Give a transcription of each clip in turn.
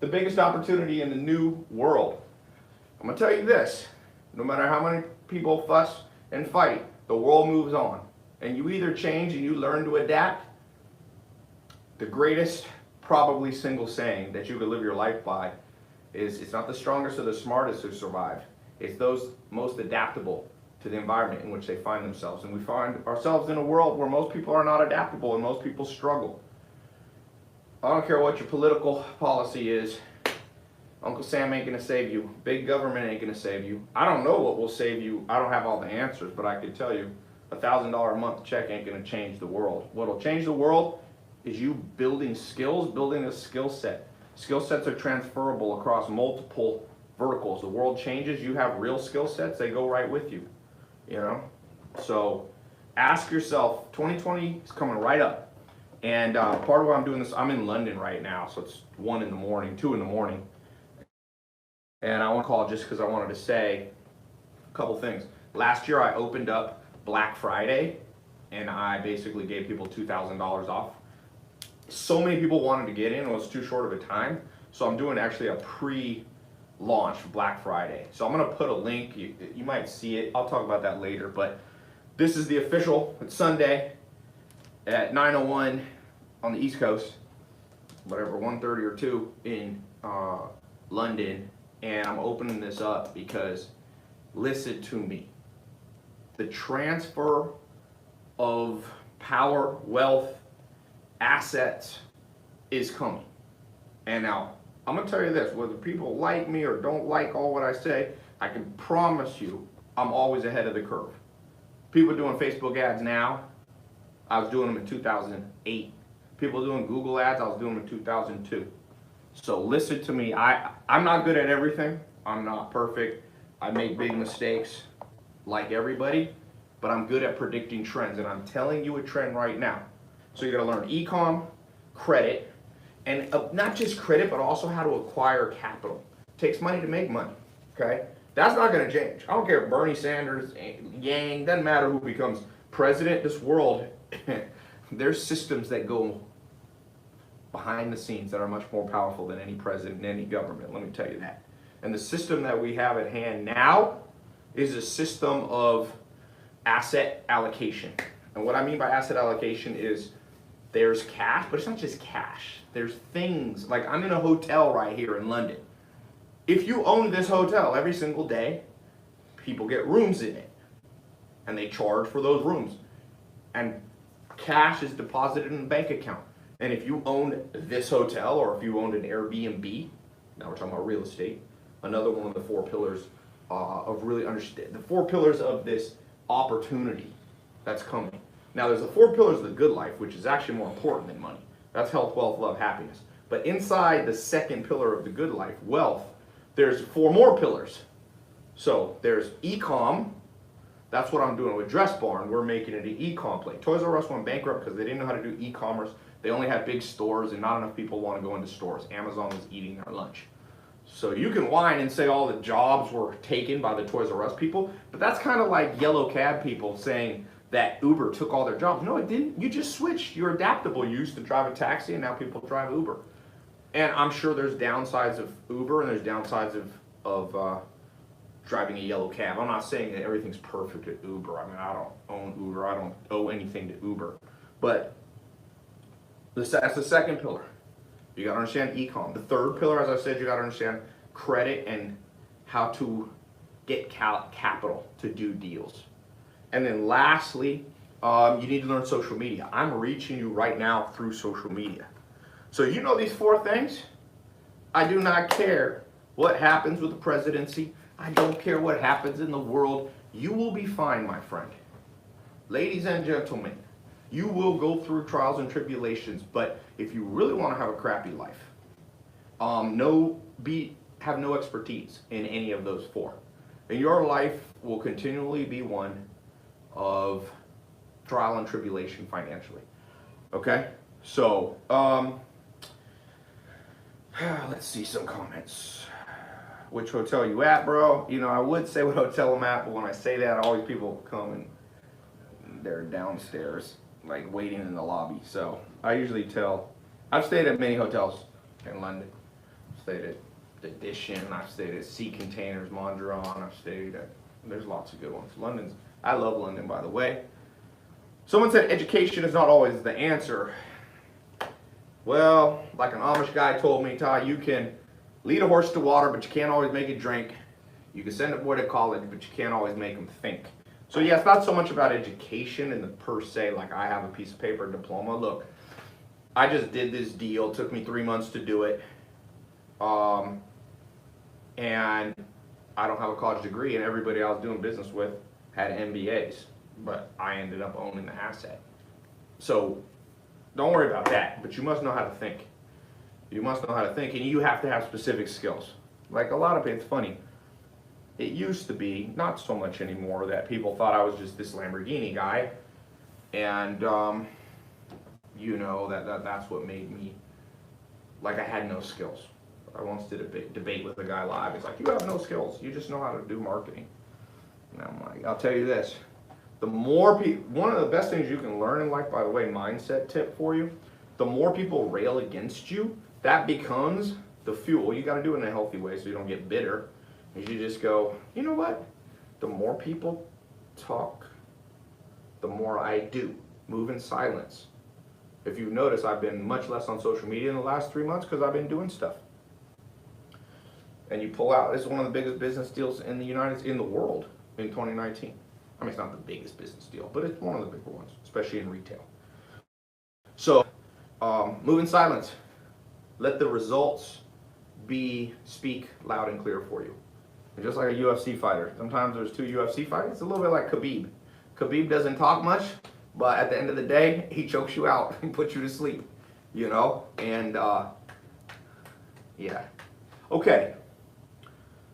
the biggest opportunity in the new world. I'm gonna tell you this, no matter how many people fuss and fight, the world moves on. And you either change and you learn to adapt. The greatest, probably single saying that you could live your life by is, it's not the strongest or the smartest who survive. It's those most adaptable to the environment in which they find themselves. And we find ourselves in a world where most people are not adaptable and most people struggle. I don't care what your political policy is. Uncle Sam ain't gonna save you. Big government ain't gonna save you. I don't know what will save you. I don't have all the answers, but I can tell you $1,000 a month check ain't gonna change the world. What'll change the world is you building skills, building a skill set. Skill sets are transferable across multiple verticals. The world changes, you have real skill sets, they go right with you. You know? So ask yourself, 2020 is coming right up. And part of why I'm doing this, I'm in London right now, so it's 1 in the morning, 2 in the morning. And I want to call just because I wanted to say a couple things. Last year I opened up Black Friday and I basically gave people $2,000 off. So many people wanted to get in, it was too short of a time. So I'm doing actually a pre-launch for Black Friday. So I'm gonna put a link, you might see it, I'll talk about that later, but this is the official, it's Sunday at 9:01 on the East Coast, whatever, 1:30 or 2 in London. And I'm opening this up because, listen to me, the transfer of power, wealth, assets is coming. And now, I'm gonna tell you this, whether people like me or don't like all what I say, I can promise you, I'm always ahead of the curve. People doing Facebook ads now, I was doing them in 2008. People doing Google ads, I was doing them in 2002. So listen to me, I'm not good at everything. I'm not perfect. I make big mistakes like everybody, but I'm good at predicting trends, and I'm telling you a trend right now. So you gotta learn e-com, credit, and not just credit, but also how to acquire capital. It takes money to make money, okay? That's not gonna change. I don't care if Bernie Sanders, Yang, doesn't matter who becomes president. This world, there's systems that go behind the scenes that are much more powerful than any president and any government, let me tell you that. And the system that we have at hand now is a system of asset allocation. And what I mean by asset allocation is there's cash, but it's not just cash. There's things, like I'm in a hotel right here in London. If you own this hotel every single day, people get rooms in it. And they charge for those rooms. And cash is deposited in a bank account. And if you own this hotel, or if you owned an Airbnb, now we're talking about real estate, another one of the 4 pillars of really understand, the 4 pillars of this opportunity that's coming. Now there's the 4 pillars of the good life, which is actually more important than money. That's health, wealth, love, happiness. But inside the second pillar of the good life, wealth, there's 4 more pillars. So there's e-com. That's what I'm doing with Dress Barn. We're making it an e-com play. Toys R Us went bankrupt because they didn't know how to do e-commerce. They only had big stores and not enough people want to go into stores. Amazon was eating their lunch. So you can whine and say all the jobs were taken by the Toys R Us people, but that's kind of like yellow cab people saying that Uber took all their jobs. No, it didn't. You just switched. You're adaptable. You used to drive a taxi and now people drive Uber. And I'm sure there's downsides of Uber and there's downsides of driving a yellow cab. I'm not saying that everything's perfect at Uber. I mean, I don't own Uber. I don't owe anything to Uber. But that's the second pillar. You got to understand e-com. The third pillar, as I said, you got to understand credit and how to get capital to do deals. And then lastly, you need to learn social media. I'm reaching you right now through social media. So you know these 4 things? I do not care what happens with the presidency. I don't care what happens in the world. You will be fine, my friend. Ladies and gentlemen, you will go through trials and tribulations, but if you really want to have a crappy life, have no expertise in any of those 4. And your life will continually be one of trial and tribulation financially. Okay? So, let's see some comments. Which hotel you at, bro? You know, I would say what hotel I'm at, but when I say that, always people come and they're downstairs, like waiting in the lobby. So I usually I've stayed at many hotels in London. stayed at the Edition, I've stayed at Sea Containers, Mondrian, I've stayed at, there's lots of good ones. I love London, by the way. Someone said education is not always the answer. Well, like an Amish guy told me, Tai, you can lead a horse to water, but you can't always make it drink. You can send a boy to college, but you can't always make him think. So yeah, it's not so much about education in the per se, like I have a piece of paper diploma. Look, I just did this deal, it took me 3 months to do it. And I don't have a college degree, and everybody I was doing business with had MBAs, but I ended up owning the asset. So don't worry about that, but you must know how to think. You must know how to think, and you have to have specific skills. Like a lot of it's funny. It used to be, not so much anymore, that people thought I was just this Lamborghini guy, and you know, that's what made me, like I had no skills. I once did a debate with a guy live. He's like, you have no skills, you just know how to do marketing. And I'm like, I'll tell you this, the more people, one of the best things you can learn in life, by the way, mindset tip for you, the more people rail against you, that becomes the fuel. You gotta do it in a healthy way so you don't get bitter. Is you just go, you know what? The more people talk, the more I do. Move in silence. If you notice, I've been much less on social media in the last 3 months because I've been doing stuff. And you pull out, this is one of the biggest business deals in the world in 2019. I mean, it's not the biggest business deal, but it's one of the bigger ones, especially in retail. So, move in silence. Let the results speak loud and clear for you. And just like a UFC fighter, sometimes there's two UFC fighters. It's a little bit like Khabib. Khabib doesn't talk much, but at the end of the day, he chokes you out and puts you to sleep, you know? And, yeah. Okay.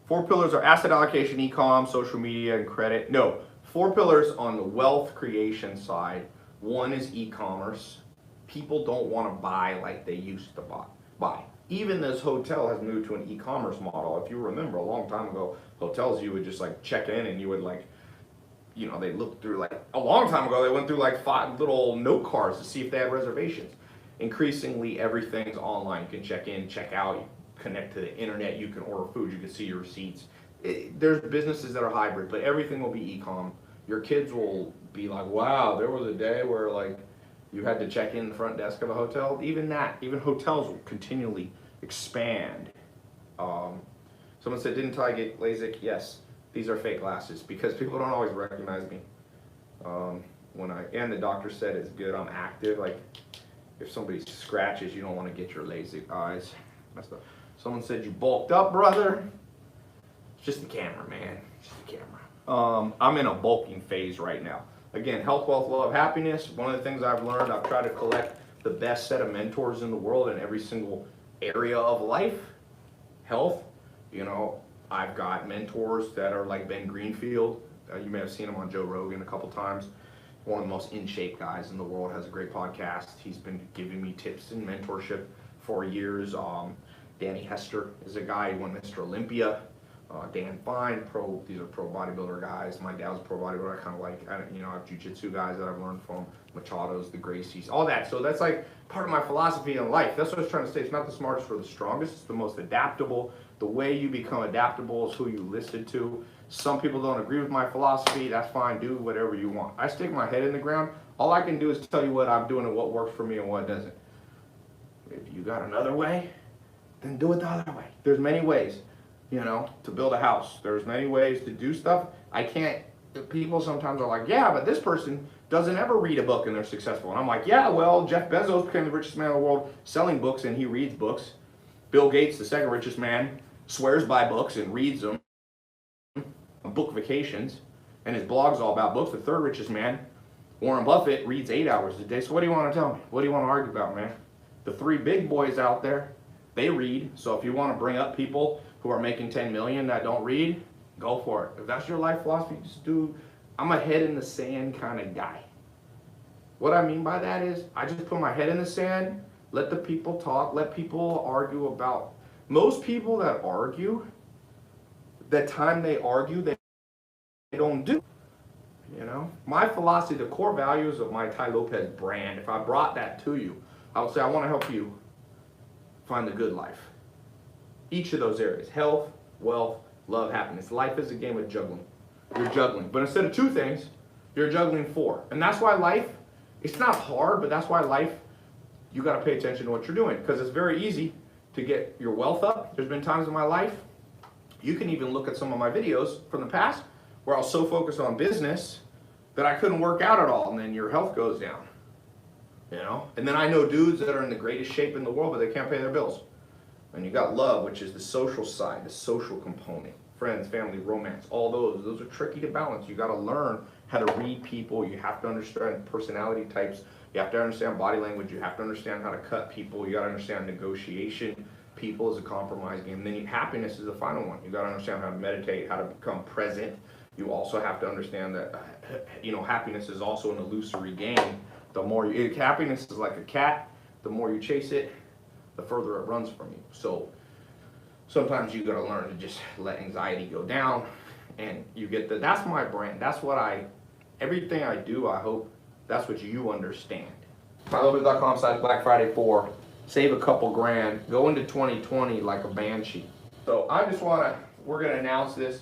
4 pillars are asset allocation, e-com, social media, and credit. No, 4 pillars on the wealth creation side. 1 is e-commerce. People don't want to buy like they used to buy. Even this hotel has moved to an e-commerce model. If you remember, a long time ago, hotels, you would just like check in and you would like, you know, they looked through like, a long time ago, they went through like 5 little note cards to see if they had reservations. Increasingly, everything's online. You can check in, check out, you connect to the internet, you can order food, you can see your receipts. There's businesses that are hybrid, but everything will be e-com. Your kids will be like, wow, there was a day where like you had to check in the front desk of a hotel. Even hotels will continually expand. Someone said, didn't Tai get LASIK? Yes, these are fake glasses because people don't always recognize me. And the doctor said it's good, I'm active. Like if somebody scratches, you don't want to get your LASIK eyes messed up. Someone said you bulked up, brother. It's just the camera, man. It's just the camera. I'm in a bulking phase right now. Again, health, wealth, love, happiness. One of the things I've learned, I've tried to collect the best set of mentors in the world in every single area of life. Health, you know, I've got mentors that are like Ben Greenfield. You may have seen him on Joe Rogan a couple times. One of the most in shape guys in the world, has a great podcast. He's been giving me tips and mentorship for years. Danny Hester is a guy who won Mr. Olympia. Dan Fine, these are pro bodybuilder guys. My dad was a pro bodybuilder. I kind of like, you know, I have jiu-jitsu guys that I've learned from, Machados, the Gracies, all that. So that's like part of my philosophy in life. That's what I was trying to say. It's not the smartest or the strongest. It's the most adaptable. The way you become adaptable is who you listen to. Some people don't agree with my philosophy. That's fine. Do whatever you want. I stick my head in the ground. All I can do is tell you what I'm doing and what works for me and what doesn't. If you got another way, then do it the other way. There's many ways. You know, to build a house. There's many ways to do stuff. People sometimes are like, yeah, but this person doesn't ever read a book and they're successful. And I'm like, yeah, well, Jeff Bezos became the richest man in the world selling books and he reads books. Bill Gates, the second richest man, swears by books and reads them. Book vacations. And his blog's all about books. The third richest man, Warren Buffett, reads 8 hours a day. So what do you want to tell me? What do you want to argue about, man? The 3 big boys out there, they read. So if you want to bring up people who are making 10 million that don't read, go for it. If that's your life philosophy, just do. I'm a head in the sand kind of guy. What I mean by that is I just put my head in the sand, let the people talk, let people argue about. Most people that argue, the time they argue, they don't do. You know, my philosophy, the core values of my Tai Lopez brand, if I brought that to you, I would say I want to help you find the good life. each of those areas: health, wealth, love, happiness. Life is a game of juggling. You're juggling. But instead of 2 things, you're juggling 4. And that's why life, it's not hard, but that's why life, you got to pay attention to what you're doing, because it's very easy to get your wealth up. There's been times in my life, you can even look at some of my videos from the past where I was so focused on business that I couldn't work out at all, and then your health goes down. You know? And then I know dudes that are in the greatest shape in the world, but they can't pay their bills. And you got love, which is the social side, the social component. Friends, family, romance, all those are tricky to balance. You got to learn how to read people. You have to understand personality types. You have to understand body language. You have to understand how to cut people. You got to understand negotiation. People is a compromise game. And then happiness is the final one. You got to understand how to meditate, how to become present. You also have to understand that, happiness is also an illusory game. The more happiness is like a cat. The more you chase it, the further it runs from you. So sometimes you got to learn to just let anxiety go down, and you get that's my brand. That's what everything I do, I hope that's what you understand. TaiLopez.com/Black Friday 4. Save a couple grand. Go into 2020 like a banshee. So we're going to announce this.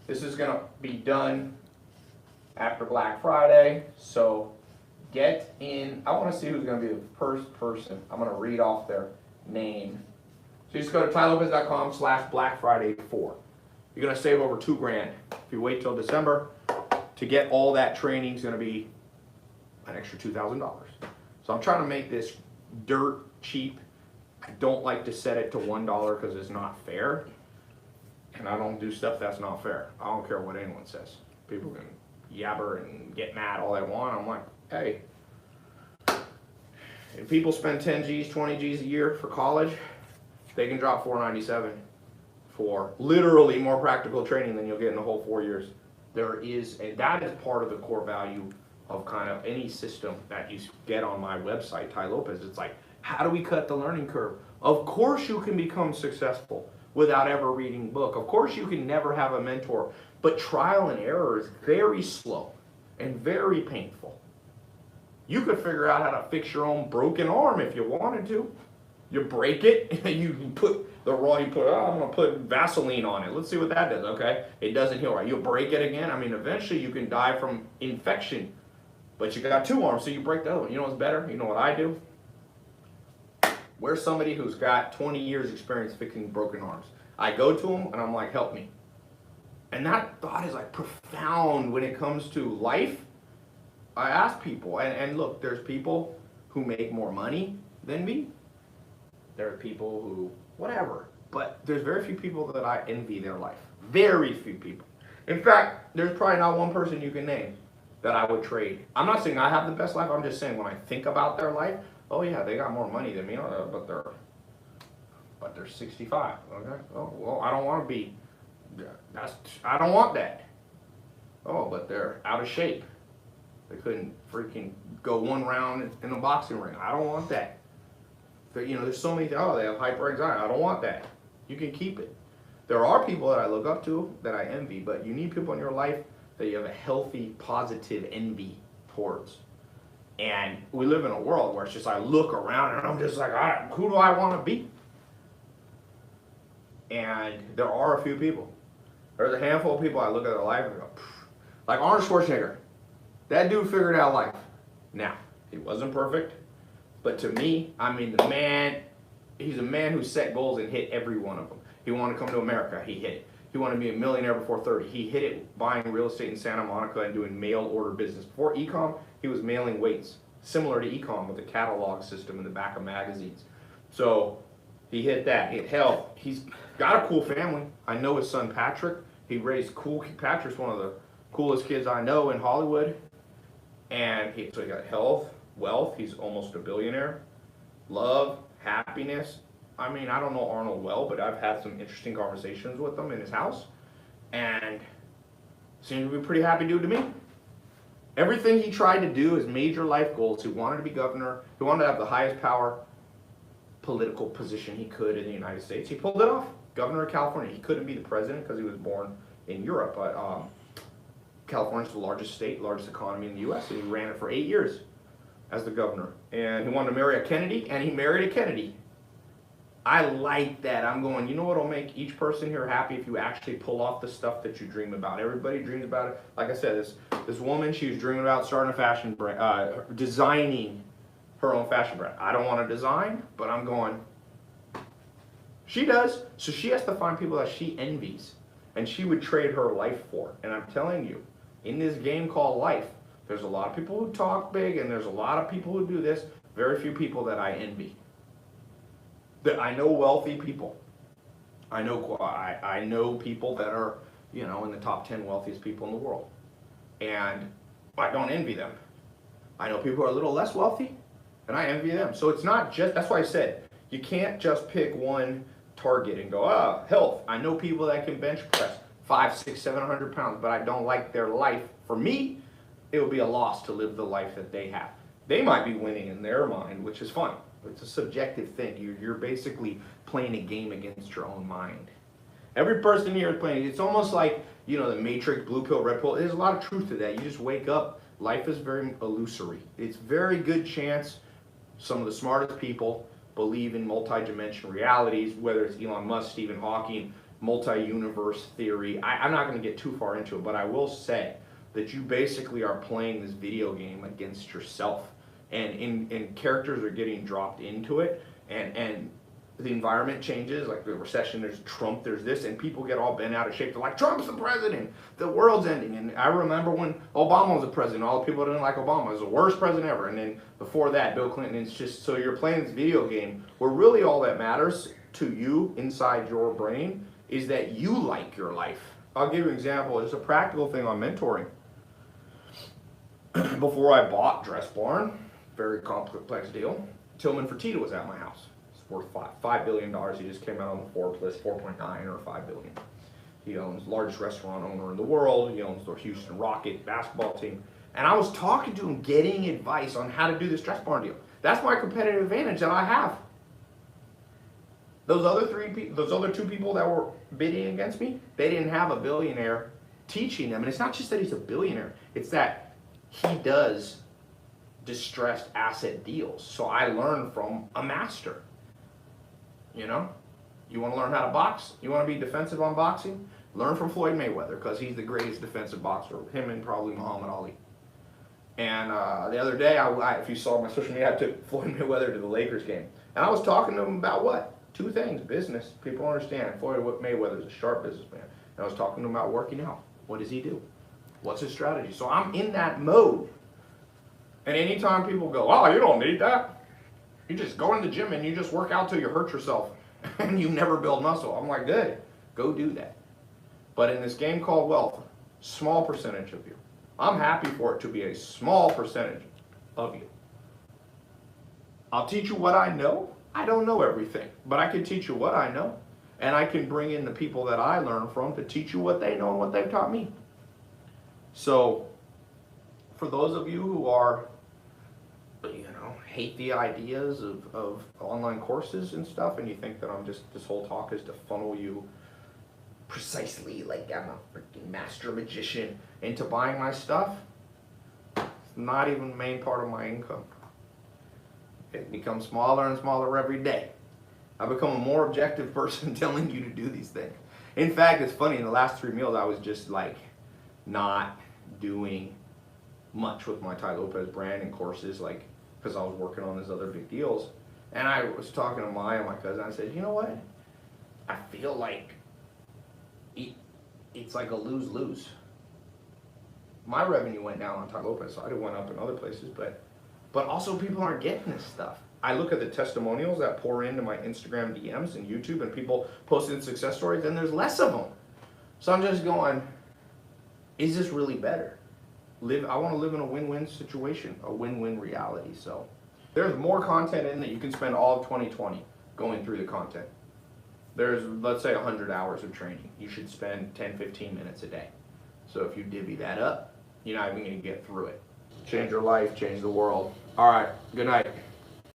This is going to be done after Black Friday. So get in. I want to see who's going to be the first person. I'm going to read off their name. So you just go to TaiLopez.com/Black Friday 4. You're going to save over 2 grand. If you wait till December to get all that training, is going to be an extra $2,000. So I'm trying to make this dirt cheap. I don't like to set it to $1 because it's not fair. And I don't do stuff that's not fair. I don't care what anyone says. People can yabber and get mad all they want. I'm like, hey, if people spend 10 G's, 20 G's a year for college, they can drop $497 for literally more practical training than you'll get in the whole 4 years. And that is part of the core value of kind of any system that you get on my website, Tai Lopez. It's like, how do we cut the learning curve? Of course you can become successful without ever reading a book. Of course you can never have a mentor, but trial and error is very slow and very painful. You could figure out how to fix your own broken arm if you wanted to. You break it, and you put I'm gonna put Vaseline on it. Let's see what that does, okay? It doesn't heal right. You'll break it again. I mean, eventually you can die from infection, but you got 2 arms, so you break the other one. You know what's better? You know what I do? Where's somebody who's got 20 years experience fixing broken arms? I go to them, and I'm like, help me. And that thought is like profound when it comes to life. I ask people, and look, there's people who make more money than me. There are people who, whatever, but there's very few people that I envy their life. Very few people. In fact, there's probably not one person you can name that I would trade. I'm not saying I have the best life. I'm just saying when I think about their life, oh yeah, they got more money than me, but they're 65. Okay. Oh well, I don't want to be. I don't want that. Oh, but they're out of shape. They couldn't freaking go 1 round in a boxing ring. I don't want that. There's so many, they have hyper anxiety. I don't want that. You can keep it. There are people that I look up to that I envy, but you need people in your life that you have a healthy, positive envy towards. And we live in a world where it's just, I look around and I'm just like, who do I want to be? And there are a few people. There's a handful of people I look at their life and go, like Arnold Schwarzenegger. That dude figured out life. Now, he wasn't perfect. But to me, I mean, he's a man who set goals and hit every one of them. He wanted to come to America, he hit it. He wanted to be a millionaire before 30, he hit it buying real estate in Santa Monica and doing mail order business. Before e-com, he was mailing weights, similar to e-com with a catalog system in the back of magazines. So he hit that, he hit health. He's got a cool family. I know his son Patrick. He raised Patrick's one of the coolest kids I know in Hollywood. And so he got health, wealth, he's almost a billionaire, love, happiness. I mean, I don't know Arnold well, but I've had some interesting conversations with him in his house, and seems to be a pretty happy dude to me. Everything he tried to do, his major life goals, he wanted to be governor, he wanted to have the highest power political position he could in the United States. He pulled it off. Governor of California. He couldn't be the president because he was born in Europe, but California's the largest state, largest economy in the U.S., and he ran it for 8 years as the governor. And he wanted to marry a Kennedy, and he married a Kennedy. I like that. I'm going, you know what'll make each person here happy if you actually pull off the stuff that you dream about. Everybody dreams about it. Like I said, this woman, she was dreaming about starting a fashion brand, designing her own fashion brand. I don't want to design, but I'm going, she does. So she has to find people that she envies, and she would trade her life for. And I'm telling you, in this game called life, there's a lot of people who talk big, and there's a lot of people who do this. Very few people that I envy. That I know wealthy people. I know people that are, in the top 10 wealthiest people in the world. And I don't envy them. I know people who are a little less wealthy, and I envy them. So it's not just, that's why I said, you can't just pick one target and go, health. I know people that can bench press 500, 600, 700 pounds, but I don't like their life. For me, it would be a loss to live the life that they have. They might be winning in their mind, which is fun. It's a subjective thing. You're basically playing a game against your own mind. Every person here is playing. It's almost like, the Matrix, blue pill, red pill. There's a lot of truth to that. You just wake up. Life is very illusory. It's very good chance some of the smartest people believe in multi-dimensional realities, whether it's Elon Musk, Stephen Hawking, multi-universe theory. I'm not going to get too far into it, but I will say that you basically are playing this video game against yourself. And characters are getting dropped into it, and the environment changes, like the recession, there's Trump, there's this, and people get all bent out of shape. They're like, Trump's the president, the world's ending. And I remember when Obama was the president, all the people that didn't like Obama, was the worst president ever. And then before that, Bill Clinton. It's just, so you're playing this video game where really all that matters to you inside your brain is that you like your life. I'll give you an example. It's a practical thing on mentoring. Before I bought Dress Barn, very complex deal, Tillman Fertitta was at my house. It's worth $5 billion. He just came out on the Forbes list, 4.9 or $5 billion. He owns the largest restaurant owner in the world. He owns the Houston Rocket basketball team. And I was talking to him, getting advice on how to do this Dress Barn deal. That's my competitive advantage that I have. Those other two people that were bidding against me, they didn't have a billionaire teaching them. And it's not just that he's a billionaire, it's that he does distressed asset deals. So I learned from a master. You want to learn how to box? You want to be defensive on boxing? Learn from Floyd Mayweather, because he's the greatest defensive boxer, him and probably Muhammad Ali. And the other day, if you saw my social media, I took Floyd Mayweather to the Lakers game. And I was talking to him about what? Two things. Business. People understand. Floyd Mayweather is a sharp businessman. And I was talking to him about working out. What does he do? What's his strategy? So I'm in that mode. And anytime people go, oh, you don't need that. You just go in the gym and you just work out till you hurt yourself and you never build muscle. I'm like, good, go do that. But in this game called wealth, small percentage of you. I'm happy for it to be a small percentage of you. I'll teach you what I know. I don't know everything, but I can teach you what I know. And I can bring in the people that I learn from to teach you what they know and what they've taught me. So, for those of you who are, hate the ideas of online courses and stuff, and you think that this whole talk is to funnel you precisely like I'm a freaking master magician into buying my stuff, it's not even the main part of my income. It becomes smaller and smaller every day. I become a more objective person telling you to do these things. In fact, it's funny, in the last 3 meals, I was just like not doing much with my Tai Lopez brand and courses, like, because I was working on these other big deals. And I was talking to Maya, my cousin, I said, you know what? I feel like it's like a lose-lose. My revenue went down on Tai Lopez, so it went up in other places, but also people aren't getting this stuff. I look at the testimonials that pour into my Instagram DMs and YouTube, and people posting success stories, and there's less of them. So I'm just going, is this really better? I want to live in a win-win situation, a win-win reality. So there's more content in that you can spend all of 2020 going through the content. There's, let's say, 100 hours of training. You should spend 10, 15 minutes a day. So if you divvy that up, you're not even going to get through it. Change your life, change the world. All right, good night.